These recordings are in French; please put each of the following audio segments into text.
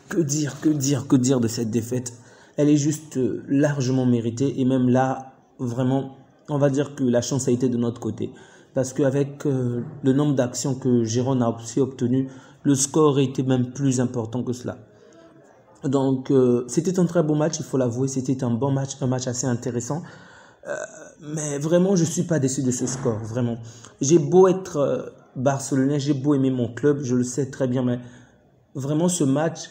Que dire de cette défaite? Elle est juste largement méritée. Et même là, vraiment, on va dire que la chance a été de notre côté. Parce qu'avec le nombre d'actions que Girona a aussi obtenu, le score aurait été même plus important que cela. Donc, c'était un très beau match, il faut l'avouer. C'était un bon match, un match assez intéressant. Mais vraiment, je ne suis pas déçu de ce score, vraiment. J'ai beau être barcelonais, j'ai beau aimer mon club, je le sais très bien, mais vraiment, ce match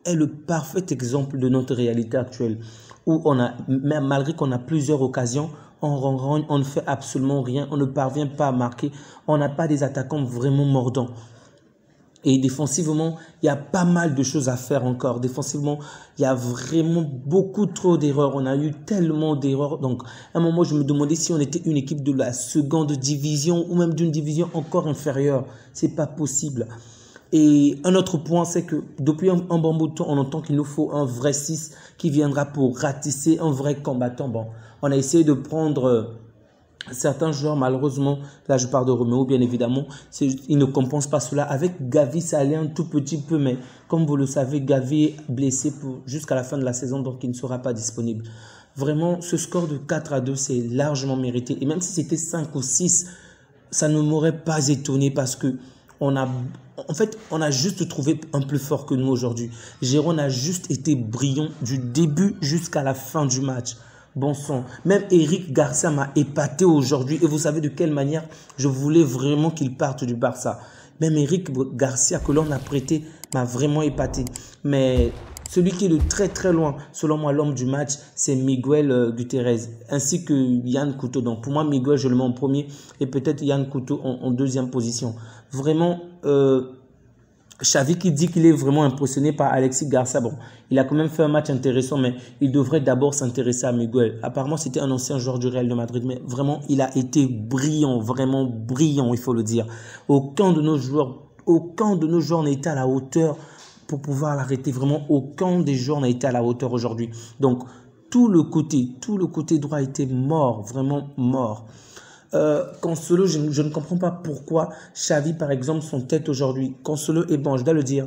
est le parfait exemple de notre réalité actuelle, où malgré qu'on a plusieurs occasions, on ne fait absolument rien, on ne parvient pas à marquer, on n'a pas des attaquants vraiment mordants. Et défensivement, il y a pas mal de choses à faire encore. Défensivement, il y a vraiment beaucoup trop d'erreurs. On a eu tellement d'erreurs. Donc, à un moment, je me demandais si on était une équipe de la seconde division ou même d'une division encore inférieure. C'est pas possible. Et un autre point, c'est que depuis un bon bout de temps, on entend qu'il nous faut un vrai 6 qui viendra pour ratisser un vrai combattant. Bon, on a essayé de prendre certains joueurs, malheureusement, là je parle de Romeo, bien évidemment, ils ne compensent pas cela. Avec Gavi, ça allait un tout petit peu, mais comme vous le savez, Gavi est blessé jusqu'à la fin de la saison, donc il ne sera pas disponible. Vraiment, ce score de 4-2, c'est largement mérité. Et même si c'était 5 ou 6, ça ne m'aurait pas étonné parce que on a juste trouvé un plus fort que nous aujourd'hui. Girona a juste été brillant du début jusqu'à la fin du match. Bon sang. Même Eric Garcia m'a épaté aujourd'hui. Et vous savez de quelle manière je voulais vraiment qu'il parte du Barça. Même Eric Garcia que l'on a prêté m'a vraiment épaté. Mais celui qui est de très très loin, selon moi, l'homme du match, c'est Miguel Gutiérrez. Ainsi que Yann Couto. Donc pour moi, Miguel, je le mets en premier. Et peut-être Yann Couto en deuxième position. Vraiment, Xavi qui dit qu'il est vraiment impressionné par Alexis Garcia. Bon, il a quand même fait un match intéressant, mais il devrait d'abord s'intéresser à Miguel. Apparemment, c'était un ancien joueur du Real de Madrid, mais vraiment, il a été brillant, vraiment brillant, il faut le dire. Aucun de nos joueurs n'a été à la hauteur pour pouvoir l'arrêter. Vraiment, aucun des joueurs n'a été à la hauteur aujourd'hui. Donc, tout le côté droit était mort, vraiment mort. Cancelo, je ne comprends pas pourquoi Xavi, par exemple, son tête aujourd'hui. Cancelo est bon, je dois le dire,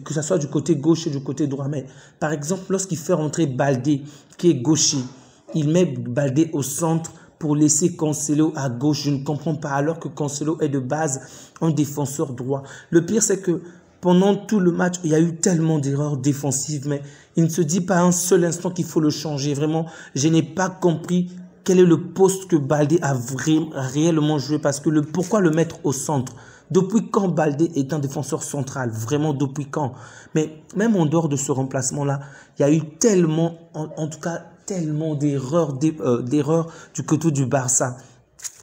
que ce soit du côté gauche et du côté droit. Mais par exemple, lorsqu'il fait rentrer Baldé, qui est gaucher, il met Baldé au centre pour laisser Cancelo à gauche. Je ne comprends pas, alors que Cancelo est de base un défenseur droit. Le pire, c'est que pendant tout le match, il y a eu tellement d'erreurs défensives, mais il ne se dit pas un seul instant qu'il faut le changer. Vraiment, je n'ai pas compris quel est le poste que Baldé a réellement joué, parce que pourquoi le mettre au centre? Depuis quand Baldé est un défenseur central? Vraiment, depuis quand? Mais même en dehors de ce remplacement-là, il y a eu tellement, en tout cas, tellement d'erreurs du côté du Barça.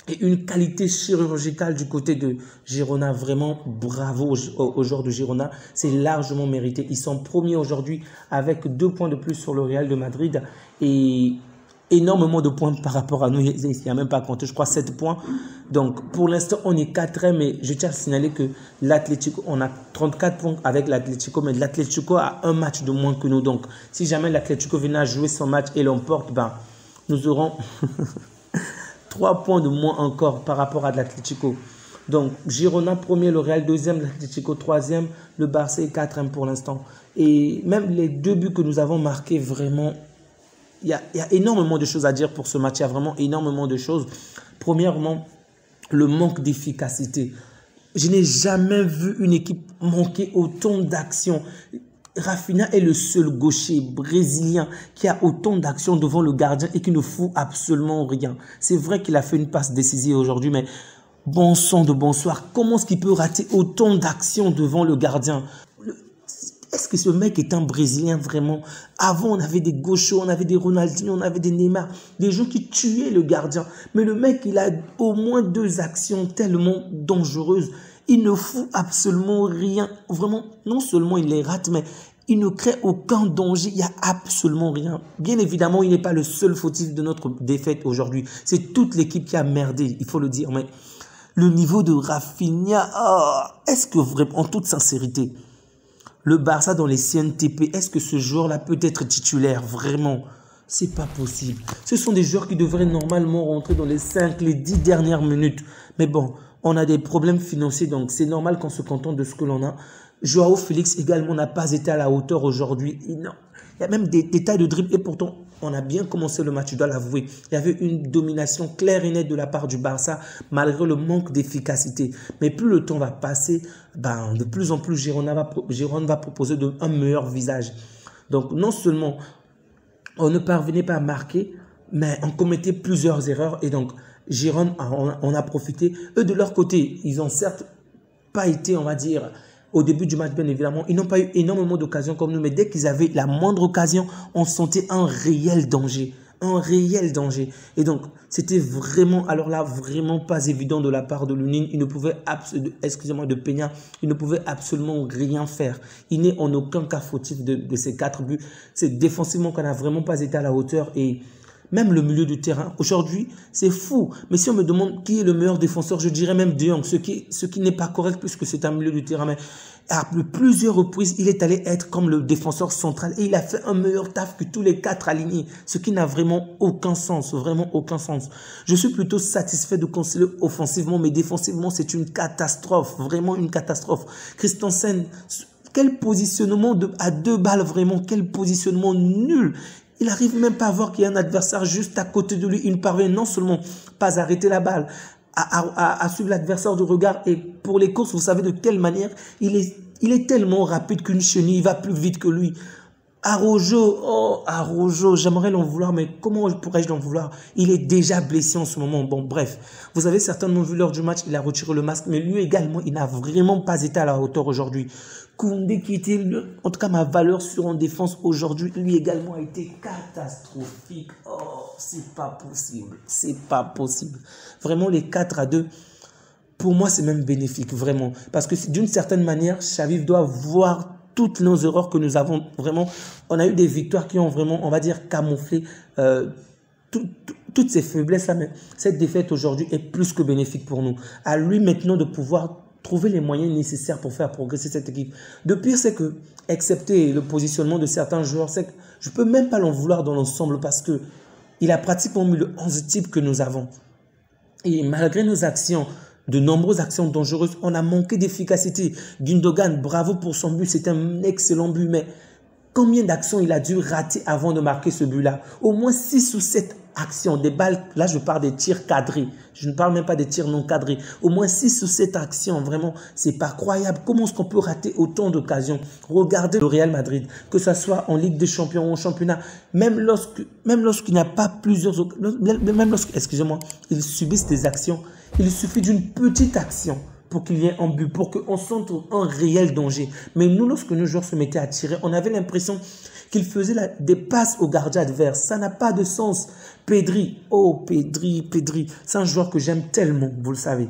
Et une qualité chirurgicale du côté de Girona. Vraiment, bravo aux joueurs de Girona. C'est largement mérité. Ils sont premiers aujourd'hui avec 2 points de plus sur le Real de Madrid. Et énormément de points par rapport à nous. Il n'y a même pas compté, je crois, 7 points. Donc, pour l'instant, on est 4e, mais je tiens à signaler que l'Atlético, on a 34 points avec l'Atlético, mais l'Atlético a un match de moins que nous. Donc, si jamais l'Atlético venait à jouer son match et l'emporte, ben, nous aurons 3 points de moins encore par rapport à l'Atlético. Donc, Girona premier, le Real deuxième, l'Atlético troisième, le Barça est 4e pour l'instant. Et même les 2 buts que nous avons marqués, vraiment, il y a énormément de choses à dire pour ce match. Il y a vraiment énormément de choses. Premièrement, le manque d'efficacité. Je n'ai jamais vu une équipe manquer autant d'actions. Rafinha est le seul gaucher brésilien qui a autant d'actions devant le gardien et qui ne fout absolument rien. C'est vrai qu'il a fait une passe décisive aujourd'hui, mais bon sang de bonsoir. Comment est-ce qu'il peut rater autant d'actions devant le gardien? Est-ce que ce mec est un Brésilien vraiment? Avant, on avait des gauchos, on avait des Ronaldinho, on avait des Neymar, des gens qui tuaient le gardien. Mais le mec, il a au moins 2 actions tellement dangereuses. Il ne fout absolument rien. Vraiment, non seulement il les rate, mais il ne crée aucun danger. Il n'y a absolument rien. Bien évidemment, il n'est pas le seul fautif de notre défaite aujourd'hui. C'est toute l'équipe qui a merdé, il faut le dire. Mais le niveau de Rafinha, est-ce que vraiment, en toute sincérité, le Barça dans les CNTP, est-ce que ce joueur-là peut être titulaire? Vraiment, c'est pas possible. Ce sont des joueurs qui devraient normalement rentrer dans les 5, les 10 dernières minutes. Mais bon, on a des problèmes financiers, donc c'est normal qu'on se contente de ce que l'on a. Joao Félix également n'a pas été à la hauteur aujourd'hui. Il y a même des détails de dribble et pourtant, on a bien commencé le match, je dois l'avouer. Il y avait une domination claire et nette de la part du Barça, malgré le manque d'efficacité. Mais plus le temps va passer, de plus en plus, Girona va proposer un meilleur visage. Donc, non seulement on ne parvenait pas à marquer, mais on commettait plusieurs erreurs. Et donc, Girona on a profité. Eux, de leur côté, ils ont certes pas été, on va dire, au début du match, bien évidemment, ils n'ont pas eu énormément d'occasions comme nous, mais dès qu'ils avaient la moindre occasion, on sentait un réel danger. Un réel danger. Et donc, c'était vraiment, alors là, vraiment pas évident de la part de Lunin. Il ne pouvait, excusez-moi, de Peña, il ne pouvait absolument rien faire. Il n'est en aucun cas fautif de ces 4 buts. C'est défensivement qu'on n'a vraiment pas été à la hauteur et même le milieu du terrain. Aujourd'hui, c'est fou. Mais si on me demande qui est le meilleur défenseur, je dirais même De Jong, ce qui n'est pas correct puisque c'est un milieu du terrain. Mais à plusieurs reprises, il est allé être comme le défenseur central et il a fait un meilleur taf que tous les 4 alignés, ce qui n'a vraiment aucun sens, vraiment aucun sens. Je suis plutôt satisfait de considérer offensivement, mais défensivement, c'est une catastrophe, vraiment une catastrophe. Christensen, quel positionnement à 2 balles, vraiment, quel positionnement nul. Il n'arrive même pas à voir qu'il y a un adversaire juste à côté de lui. Il ne parvient non seulement pas à arrêter la balle, à suivre l'adversaire du regard. Et pour les courses, vous savez de quelle manière il est tellement rapide qu'une chenille va plus vite que lui. Araujo, j'aimerais l'en vouloir, mais comment pourrais-je l'en vouloir? Il est déjà blessé en ce moment. Bon, bref, vous avez certainement vu lors du match, il a retiré le masque, mais lui également, il n'a vraiment pas été à la hauteur aujourd'hui. Koundé qui était, en tout cas ma valeur sur en défense aujourd'hui, lui également a été catastrophique. Oh, c'est pas possible, c'est pas possible. Vraiment les 4-2, pour moi c'est même bénéfique, vraiment. Parce que d'une certaine manière, Xavi doit voir toutes nos erreurs que nous avons vraiment. On a eu des victoires qui ont vraiment, on va dire, camouflé toutes ces faiblesses-là. Mais cette défaite aujourd'hui est plus que bénéfique pour nous. À lui maintenant de pouvoir trouver les moyens nécessaires pour faire progresser cette équipe. De pire, c'est que, excepté le positionnement de certains joueurs, c'est que je ne peux même pas l'en vouloir dans l'ensemble parce que il a pratiquement mis le 11 type que nous avons. Et malgré nos actions, de nombreuses actions dangereuses, on a manqué d'efficacité. Gundogan, bravo pour son but, c'est un excellent but, mais combien d'actions il a dû rater avant de marquer ce but-là? Au moins 6 ou 7 actions, des balles, là je parle des tirs cadrés, je ne parle même pas des tirs non cadrés. Au moins 6 ou 7 actions, vraiment, c'est pas croyable. Comment est-ce qu'on peut rater autant d'occasions? Regardez le Real Madrid, que ce soit en Ligue des Champions ou en championnat, même lorsqu'il n'y a pas plusieurs, même lorsque, excusez-moi, ils subissent des actions, il suffit d'une petite action pour qu'il y ait un but, pour qu'on sente un réel danger. Mais nous, lorsque nos joueurs se mettaient à tirer, on avait l'impression qu'ils faisaient des passes au gardien adverse. Ça n'a pas de sens. Pedri, Pedri, c'est un joueur que j'aime tellement, vous le savez.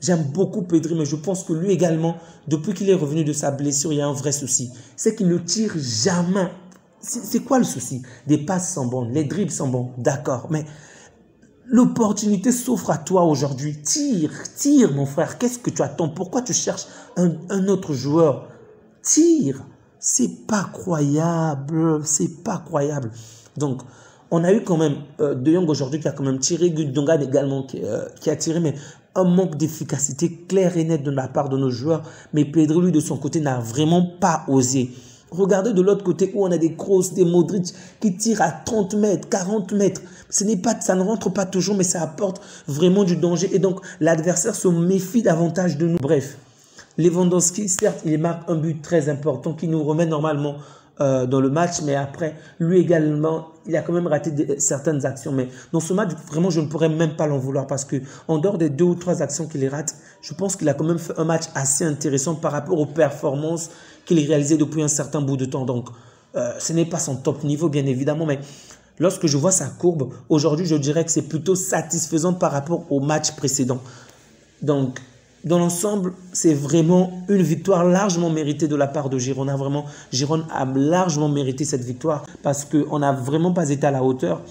J'aime beaucoup Pedri, mais je pense que lui également, depuis qu'il est revenu de sa blessure, il y a un vrai souci. C'est qu'il ne tire jamais. C'est quoi le souci? Des passes sont bonnes, les dribbles sont bons, d'accord, mais l'opportunité s'offre à toi aujourd'hui. Tire mon frère. Qu'est-ce que tu attends? Pourquoi tu cherches un autre joueur? Tire. C'est pas croyable. C'est pas croyable. Donc, on a eu quand même De Jong aujourd'hui qui a quand même tiré, Gundogan également qui a tiré, mais un manque d'efficacité clair et net de la part de nos joueurs. Mais Pedri, lui, de son côté, n'a vraiment pas osé. Regardez de l'autre côté où on a des Kroos, des Modric qui tirent à 30 mètres, 40 mètres. Ça ne rentre pas toujours, mais ça apporte vraiment du danger. Et donc, l'adversaire se méfie davantage de nous. Bref, Lewandowski, certes, il marque un but très important qui nous remet normalement dans le match. Mais après, lui également, il a quand même raté certaines actions. Mais dans ce match, vraiment, je ne pourrais même pas l'en vouloir parce que en dehors des 2 ou 3 actions qu'il rate, je pense qu'il a quand même fait un match assez intéressant par rapport aux performances qu'il réalisait depuis un certain bout de temps. Donc, ce n'est pas son top niveau, bien évidemment, mais lorsque je vois sa courbe, aujourd'hui, je dirais que c'est plutôt satisfaisant par rapport au match précédent. Donc, dans l'ensemble, c'est vraiment une victoire largement méritée de la part de Girona. Vraiment, Girona a largement mérité cette victoire parce qu'on n'a vraiment pas été à la hauteur.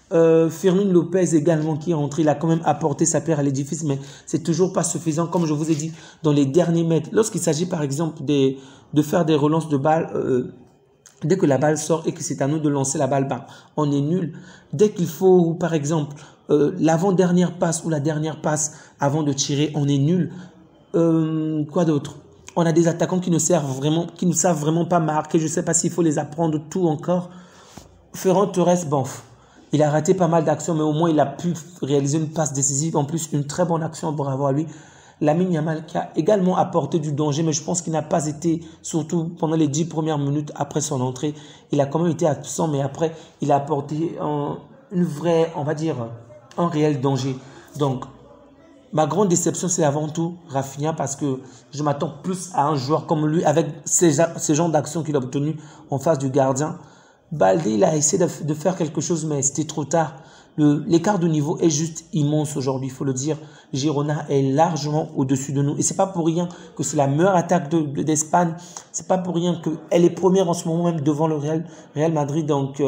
Fermín López également qui est entré, il a quand même apporté sa pierre à l'édifice, mais c'est toujours pas suffisant, comme je vous ai dit, dans les derniers mètres. Lorsqu'il s'agit par exemple de faire des relances de balles, dès que la balle sort et que c'est à nous de lancer la balle, on est nul. Dès qu'il faut, par exemple, l'avant-dernière passe ou la dernière passe avant de tirer, on est nul. Quoi d'autre? On a des attaquants qui ne savent vraiment pas marquer. Je ne sais pas s'il faut les apprendre tout encore. Ferran Torres, bon, il a raté pas mal d'actions, mais au moins il a pu réaliser une passe décisive. En plus, une très bonne action, bravo à lui. Lamine Yamal qui a également apporté du danger, mais je pense qu'il n'a pas été, surtout pendant les 10 premières minutes après son entrée, il a quand même été absent, mais après, il a apporté une vraie, on va dire, un réel danger. Donc, ma grande déception, c'est avant tout Rafinha, parce que je m'attends plus à un joueur comme lui, avec ces genres d'actions qu'il a obtenues en face du gardien. Baldé, il a essayé de faire quelque chose, mais c'était trop tard. L'écart de niveau est juste immense aujourd'hui, il faut le dire. Girona est largement au-dessus de nous. Et c'est pas pour rien que c'est la meilleure attaque d'Espagne. C'est pas pour rien qu'elle est première en ce moment même devant le Real Madrid. Donc,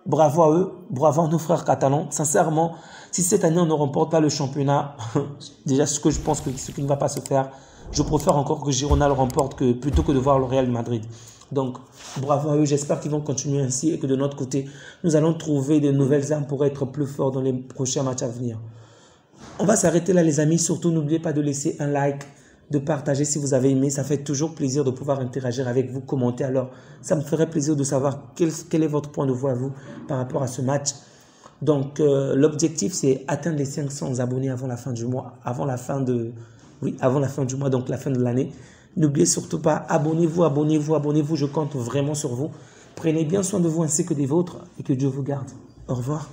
bravo à eux, bravo à nos frères catalans. Sincèrement, si cette année on ne remporte pas le championnat, déjà ce que je pense que ce qui ne va pas se faire, je préfère encore que Girona le remporte plutôt que de voir le Real Madrid. Donc, bravo à eux, j'espère qu'ils vont continuer ainsi et que de notre côté, nous allons trouver de nouvelles armes pour être plus forts dans les prochains matchs à venir. On va s'arrêter là les amis, surtout n'oubliez pas de laisser un like, de partager si vous avez aimé, ça fait toujours plaisir de pouvoir interagir avec vous, commenter, alors ça me ferait plaisir de savoir quel est votre point de vue à vous par rapport à ce match. Donc, l'objectif c'est atteindre les 500 abonnés avant la fin du mois, avant la fin du mois, donc la fin de l'année. N'oubliez surtout pas, abonnez-vous, je compte vraiment sur vous. Prenez bien soin de vous ainsi que des vôtres et que Dieu vous garde. Au revoir.